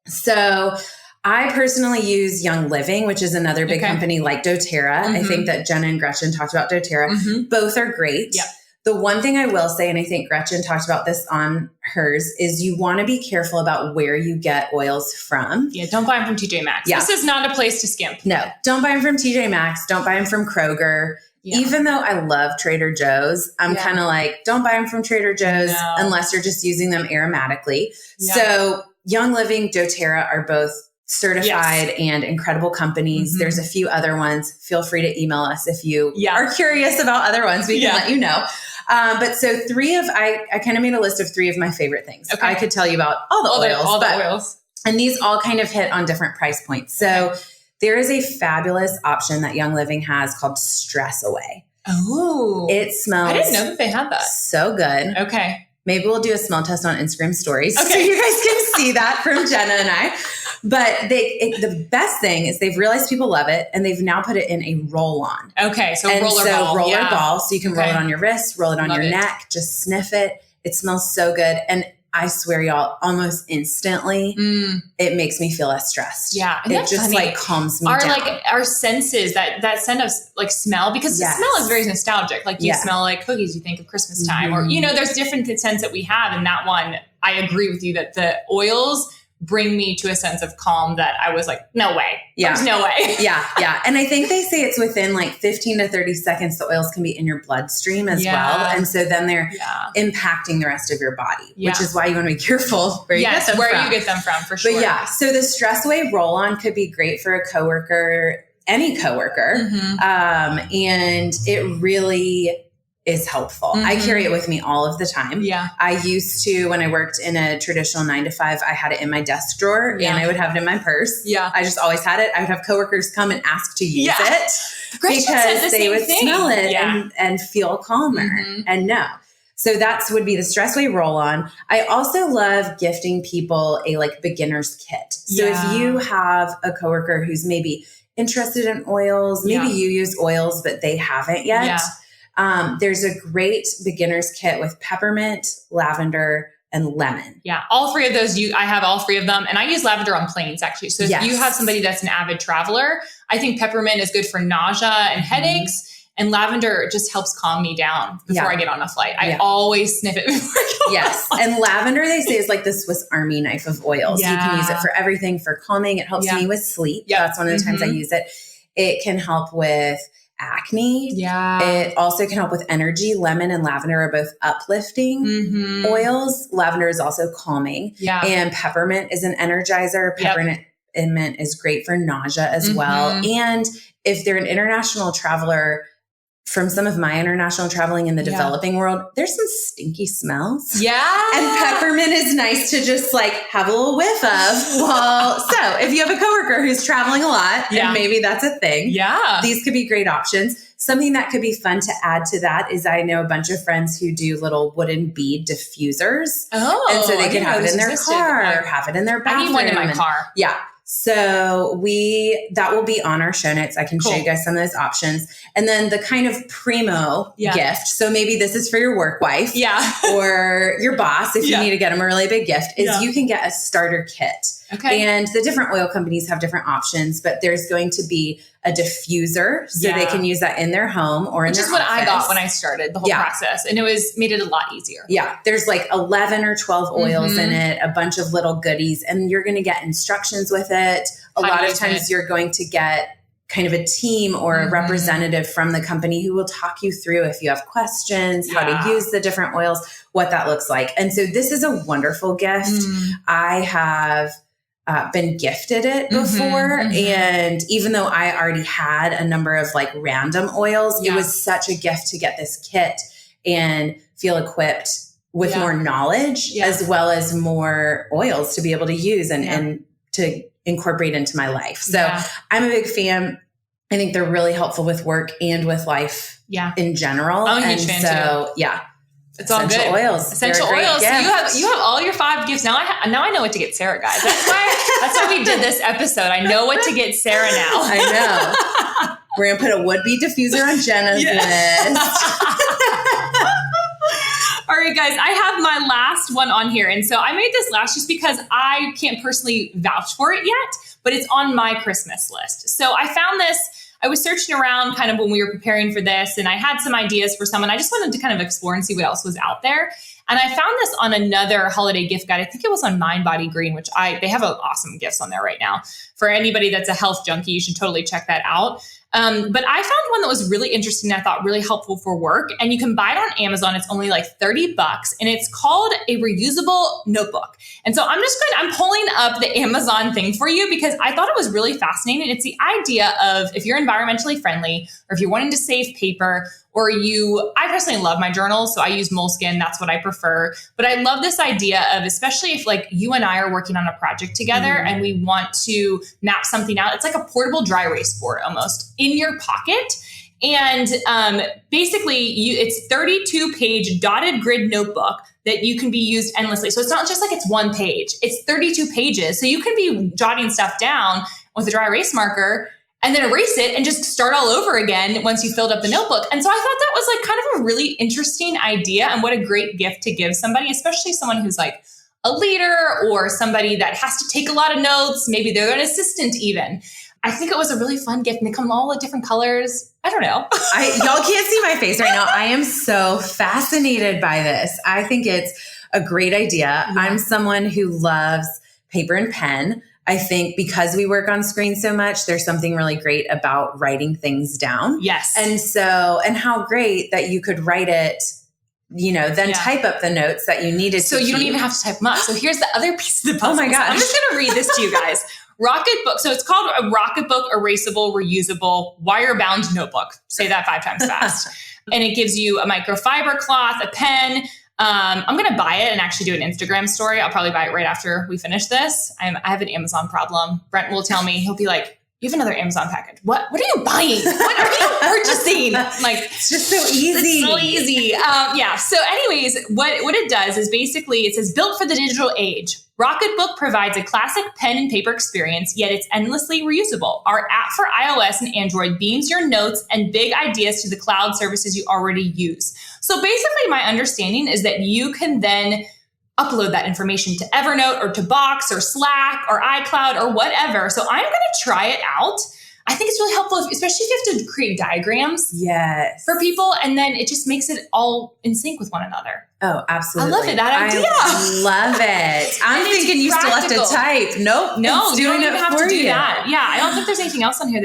Speaker 2: So I personally use Young Living, which is another big company like doTERRA. I think that Jenna and Gretchen talked about doTERRA. Both are great.
Speaker 1: Yep.
Speaker 2: The one thing I will say, and I think Gretchen talked about this on hers, is you want to be careful about where you get oils from.
Speaker 1: Yeah, don't buy them from TJ Maxx. Yeah. This is not a place to skimp.
Speaker 2: No, don't buy them from TJ Maxx. Don't buy them from Kroger. Yeah. Even though I love Trader Joe's, I'm kind of like, don't buy them from Trader Joe's unless you're just using them aromatically. Yeah. So Young Living, doTERRA are both certified and incredible companies. There's a few other ones. Feel free to email us if you are curious about other ones. We can let you know. But so I kind of made a list of 3 of my favorite things. Okay. I could tell you about all the oils. And these all kind of hit on different price points. So there is a fabulous option that Young Living has called Stress Away. Oh. It smells.
Speaker 1: I didn't know that they had that.
Speaker 2: So good.
Speaker 1: Okay.
Speaker 2: Maybe we'll do a smell test on Instagram stories. Okay. So you guys can see that from Jenna and I. But the best thing is they've realized people love it, and they've now put it in a roll-on.
Speaker 1: Okay, so roller
Speaker 2: ball. So you can roll it on your wrist, roll it on your neck, just sniff it. It smells so good. And I swear, y'all, almost instantly, it makes me feel less stressed.
Speaker 1: Yeah.
Speaker 2: And it just like calms me down.
Speaker 1: Like our senses, that scent of like smell, because the smell is very nostalgic. Like you smell like cookies, you think of Christmas time, or, there's different scents that we have. And that one, I agree with you that the oils bring me to a sense of calm that I was like, no way. There's no way.
Speaker 2: Yeah. And I think they say it's within like 15 to 30 seconds, the oils can be in your bloodstream as well. And so then they're impacting the rest of your body, which is why you want to be careful where you get them from.
Speaker 1: Where you get them from, for sure.
Speaker 2: But so the Stress Away roll-on could be great for a coworker, any coworker. And it really is helpful. I carry it with me all of the time. Yeah. I used to, when I worked in a traditional 9-to-5, I had it in my desk drawer and I would have it in my purse. Yeah. I just always had it. I would have coworkers come and ask to use it because they would smell it and feel calmer. And so that's would be the Stress Away roll-on. I also love gifting people a like beginner's kit. So if you have a coworker who's maybe interested in oils, maybe you use oils, but they haven't yet. Yeah. There's a great beginner's kit with peppermint, lavender, and lemon.
Speaker 1: Yeah. All 3 of those, I have all 3 of them. And I use lavender on planes, actually. So if you have somebody that's an avid traveler, I think peppermint is good for nausea and headaches. And lavender just helps calm me down before I get on a flight. I always sniff it before I get on.
Speaker 2: And lavender, they say, is like the Swiss Army knife of oils. You can use it for everything, for calming. It helps me with sleep. That's one of the times I use it. It can help with acne. Yeah. It also can help with energy. Lemon and lavender are both uplifting oils. Lavender is also calming. Yeah. And peppermint is an energizer. Peppermint is great for nausea as well. And if they're an international traveler, from some of my international traveling in the developing world, there's some stinky smells. Yeah. And peppermint is nice to just like have a little whiff of. So if you have a coworker who's traveling a lot, and maybe that's a thing, these could be great options. Something that could be fun to add to that is I know a bunch of friends who do little wooden bead diffusers. Oh. And so they can have it in their car or have it in their bathroom.
Speaker 1: I need one in my car.
Speaker 2: Yeah. So that will be on our show notes. I can show you guys some of those options. And then the kind of primo gift. So maybe this is for your work wife or your boss if you need to get them a really big gift is you can get a starter kit. Okay. And the different oil companies have different options, but there's going to be a diffuser so they can use that in their home or in their office. Which is what
Speaker 1: I got when I started the whole process. And it made it a lot easier.
Speaker 2: Yeah. There's like 11 or 12 oils in it, a bunch of little goodies, and you're going to get instructions with it. A lot of times you're going to get kind of a team or a representative from the company who will talk you through if you have questions, how to use the different oils, what that looks like. And so this is a wonderful gift. I have been gifted it before. And even though I already had a number of like random oils, it was such a gift to get this kit and feel equipped with more knowledge as well as more oils to be able to use and to incorporate into my life. So I'm a big fan. I think they're really helpful with work and with life in general.
Speaker 1: I'm a huge fan too. It's all good. Essential oils. So you have all your 5 gifts. Now I know what to get Sarah, guys. That's why we did this episode. I know what to get Sarah now.
Speaker 2: I know. We're going to put a would-be diffuser on Jenna's list.
Speaker 1: All right, guys, I have my last one on here. And so I made this last just because I can't personally vouch for it yet, but it's on my Christmas list. So I found this. I was searching around kind of when we were preparing for this, and I had some ideas for some, and I just wanted to kind of explore and see what else was out there. And I found this on another holiday gift guide. I think it was on Mind Body Green, which they have awesome gifts on there right now. For anybody that's a health junkie, you should totally check that out. But I found one that was really interesting and I thought really helpful for work. And you can buy it on Amazon. It's only like $30 and it's called a reusable notebook. And so I'm pulling up the Amazon thing for you because I thought it was really fascinating. It's the idea of if you're environmentally friendly or if you're wanting to save paper I personally love my journals, so I use Moleskine. That's what I prefer. But I love this idea of, especially if like you and I are working on a project together and we want to map something out. It's like a portable dry erase board almost in your pocket. And basically it's 32-page dotted grid notebook that you can be used endlessly. So it's not just like it's one page, it's 32 pages. So you can be jotting stuff down with a dry erase marker and then erase it and just start all over again once you filled up the notebook. And so I thought that was like kind of a really interesting idea and what a great gift to give somebody, especially someone who's like a leader or somebody that has to take a lot of notes. Maybe they're an assistant even. I think it was a really fun gift and they come all in different colors. I don't know.
Speaker 2: Y'all can't see my face right now. I am so fascinated by this. I think it's a great idea. Yeah. I'm someone who loves paper and pen. I think because we work on screen so much, there's something really great about writing things down.
Speaker 1: Yes.
Speaker 2: And how great that you could write it, then type up the notes that you needed
Speaker 1: so you don't even have to type them up. So here's the other piece of the puzzle.
Speaker 2: Oh my gosh.
Speaker 1: I'm just going to read this to you guys. Rocketbook. So it's called a Rocketbook Erasable Reusable Wire-Bound Notebook. Say that 5 times fast. And it gives you a microfiber cloth, a pen. I'm going to buy it and actually do an Instagram story. I'll probably buy it right after we finish this. I have an Amazon problem. Brent will tell me, he'll be like, you have another Amazon package. What are you buying? What are you purchasing? Like,
Speaker 2: it's just so easy.
Speaker 1: It's so easy. So anyways, what it does is basically it says built for the digital age. Rocketbook provides a classic pen and paper experience, yet it's endlessly reusable. Our app for iOS and Android beams your notes and big ideas to the cloud services you already use. So basically my understanding is that you can then upload that information to Evernote or to Box or Slack or iCloud or whatever. So I'm going to try it out. I think it's really helpful, especially if you have to create diagrams for people. And then it just makes it all in sync with one another.
Speaker 2: Oh, absolutely.
Speaker 1: I love it. That idea.
Speaker 2: I love it. I'm thinking you still have to type. Nope.
Speaker 1: No, you don't even have to do that. Yeah. I don't think there's anything else on here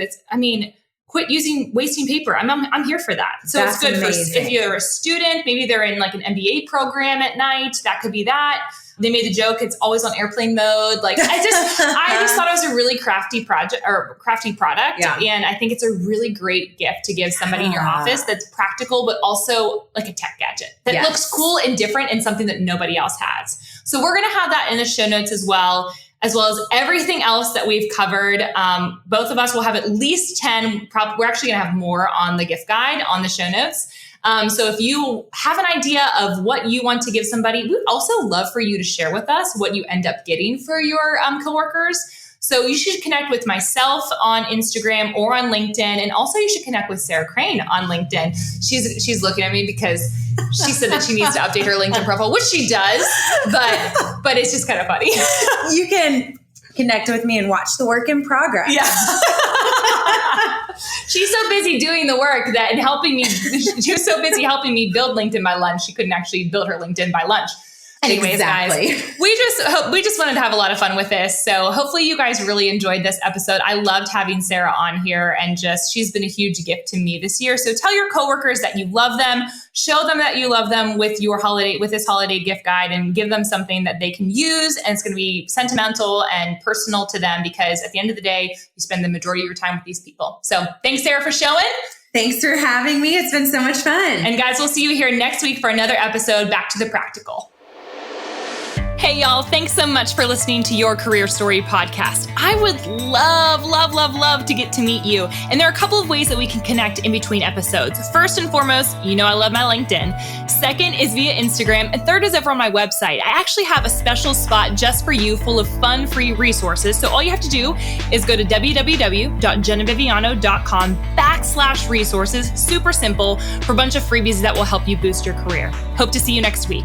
Speaker 1: quit wasting paper. I'm here for that. So it's good for if you're a student, maybe they're in like an MBA program at night, that could be that. They made a joke. It's always on airplane mode. Like I just thought it was a really crafty product. Yeah. And I think it's a really great gift to give somebody in your office that's practical, but also like a tech gadget that looks cool and different and something that nobody else has. So we're going to have that in the show notes as well as everything else that we've covered. Both of us will have at least 10. We're actually going to have more on the gift guide on the show notes. So if you have an idea of what you want to give somebody, we'd also love for you to share with us what you end up getting for your coworkers. So you should connect with myself on Instagram or on LinkedIn. And also you should connect with Sarah Crane on LinkedIn. She's looking at me because she said that she needs to update her LinkedIn profile, which she does, but it's just kind of funny.
Speaker 2: You can connect with me and watch the work in progress.
Speaker 1: Yeah. She's so busy doing the work she was so busy helping me build LinkedIn by lunch. She couldn't actually build her LinkedIn by lunch. Anyways, guys, we just wanted to have a lot of fun with this. So hopefully you guys really enjoyed this episode. I loved having Sarah on here and she's been a huge gift to me this year. So tell your coworkers that you love them, show them that you love them with this holiday gift guide and give them something that they can use. And it's going to be sentimental and personal to them because at the end of the day, you spend the majority of your time with these people. So thanks, Sarah, for showing.
Speaker 2: Thanks for having me. It's been so much fun.
Speaker 1: And guys, we'll see you here next week for another episode, Back to the Practical. Hey, y'all, thanks so much for listening to Your Career Story podcast. I would love to get to meet you. And there are a couple of ways that we can connect in between episodes. First and foremost, you know I love my LinkedIn. Second is via Instagram. And third is over on my website. I actually have a special spot just for you full of fun, free resources. So all you have to do is go to www.jennaviviano.com/resources. Super simple, for a bunch of freebies that will help you boost your career. Hope to see you next week.